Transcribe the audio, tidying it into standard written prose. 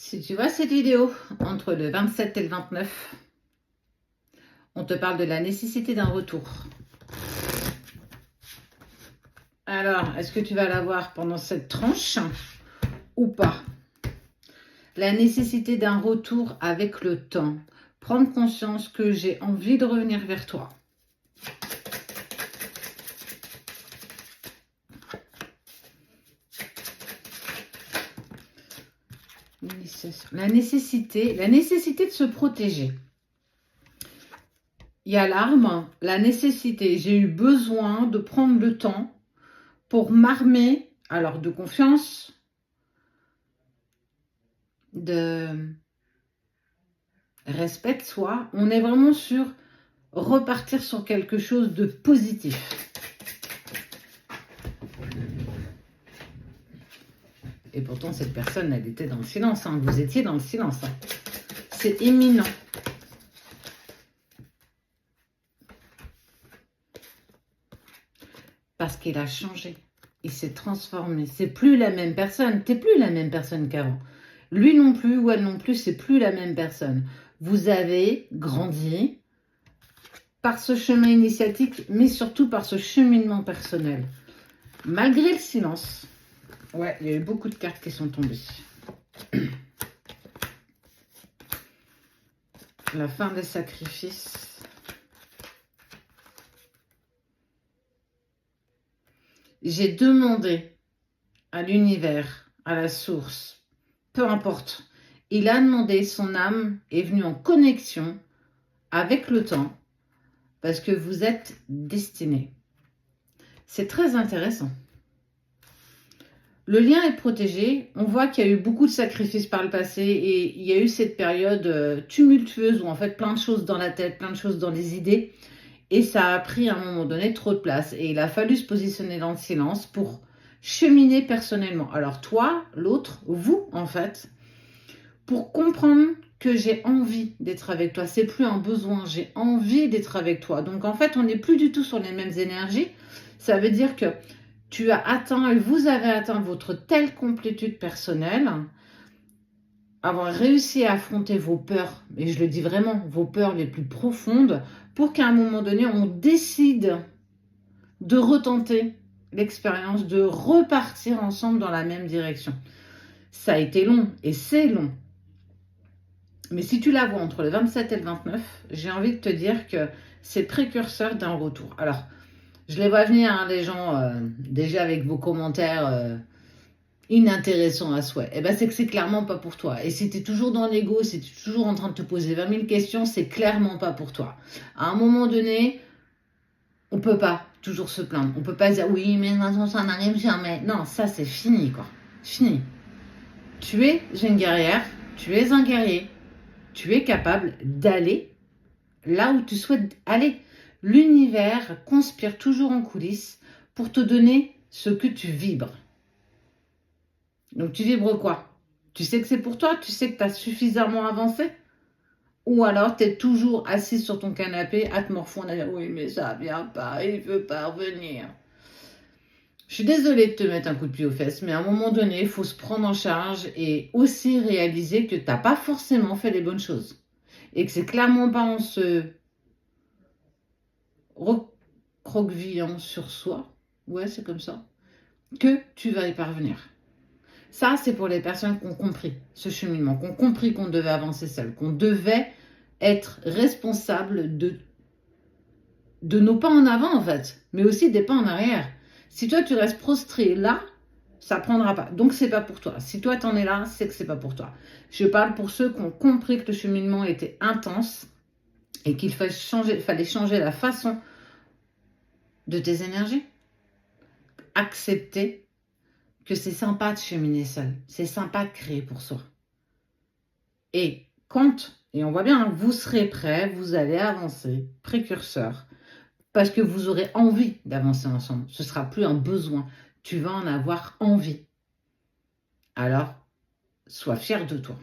Si tu vois cette vidéo entre le 27 et le 29, on te parle de la nécessité d'un retour. Alors, est-ce que tu vas l'avoir pendant cette tranche ou pas? La nécessité d'un retour avec le temps. Prendre conscience que j'ai envie de revenir vers toi. La nécessité de se protéger. Il y a l'arme, la nécessité. J'ai eu besoin de prendre le temps pour m'armer, alors de confiance, de respect de soi. On est vraiment sur repartir sur quelque chose de positif. Et pourtant, cette personne, elle était dans le silence. Hein. Vous étiez dans le silence. Hein. C'est imminent. Parce qu'il a changé. Il s'est transformé. C'est plus la même personne. T'es plus la même personne qu'avant. Lui non plus ou elle non plus, c'est plus la même personne. Vous avez grandi par ce chemin initiatique, mais surtout par ce cheminement personnel. Malgré le silence. Ouais, il y a eu beaucoup de cartes qui sont tombées. La fin des sacrifices. J'ai demandé à l'univers, à la source, peu importe. Il a demandé, son âme est venue en connexion avec le temps parce que vous êtes destinés. C'est très intéressant. Le lien est protégé. On voit qu'il y a eu beaucoup de sacrifices par le passé et il y a eu cette période tumultueuse où en fait plein de choses dans la tête, plein de choses dans les idées. Et ça a pris à un moment donné trop de place. Et il a fallu se positionner dans le silence pour cheminer personnellement. Alors toi, l'autre, vous en fait, pour comprendre que j'ai envie d'être avec toi. C'est plus un besoin, j'ai envie d'être avec toi. Donc en fait, on n'est plus du tout sur les mêmes énergies. Ça veut dire que tu as atteint et vous avez atteint votre telle complétude personnelle, avoir réussi à affronter vos peurs, et je le dis vraiment, vos peurs les plus profondes, pour qu'à un moment donné, on décide de retenter l'expérience, de repartir ensemble dans la même direction. Ça a été long, et c'est long. Mais si tu la vois entre le 27 et le 29, j'ai envie de te dire que c'est précurseur d'un retour. Alors, je les vois venir, hein, les gens, déjà avec vos commentaires inintéressants à souhait. Eh ben, c'est que c'est clairement pas pour toi. Et si tu es toujours dans l'ego, si tu es toujours en train de te poser 20 000 questions, c'est clairement pas pour toi. À un moment donné, on peut pas toujours se plaindre. On peut pas dire oui, mais maintenant ça n'arrive jamais. Non, ça c'est fini, quoi. Fini. Tu es une guerrière, tu es un guerrier. Tu es capable d'aller là où tu souhaites aller. L'univers conspire toujours en coulisses pour te donner ce que tu vibres. Donc tu vibres quoi? Tu sais que c'est pour toi? Tu sais que tu as suffisamment avancé? Ou alors tu es toujours assis sur ton canapé à te morfondre à dire oui mais ça vient pas, il veut pas revenir. Je suis désolée de te mettre un coup de pied aux fesses, mais à un moment donné, il faut se prendre en charge et aussi réaliser que tu n'as pas forcément fait les bonnes choses. Et que c'est clairement pas en se recroquevillant sur soi, ouais c'est comme ça, que tu vas y parvenir. Ça c'est pour les personnes qui ont compris ce cheminement, qui ont compris qu'on devait avancer seul, qu'on devait être responsable de nos pas en avant en fait, mais aussi des pas en arrière. Si toi tu restes prostré là, ça prendra pas. Donc c'est pas pour toi. Si toi t'en es là, c'est que c'est pas pour toi. Je parle pour ceux qui ont compris que le cheminement était intense et qu'il fallait changer la façon de tes énergies. Accepter que c'est sympa de cheminer seul. C'est sympa de créer pour soi. Et et on voit bien, hein, vous serez prêt, vous allez avancer, précurseur, parce que vous aurez envie d'avancer ensemble. Ce ne sera plus un besoin. Tu vas en avoir envie. Alors, sois fier de toi.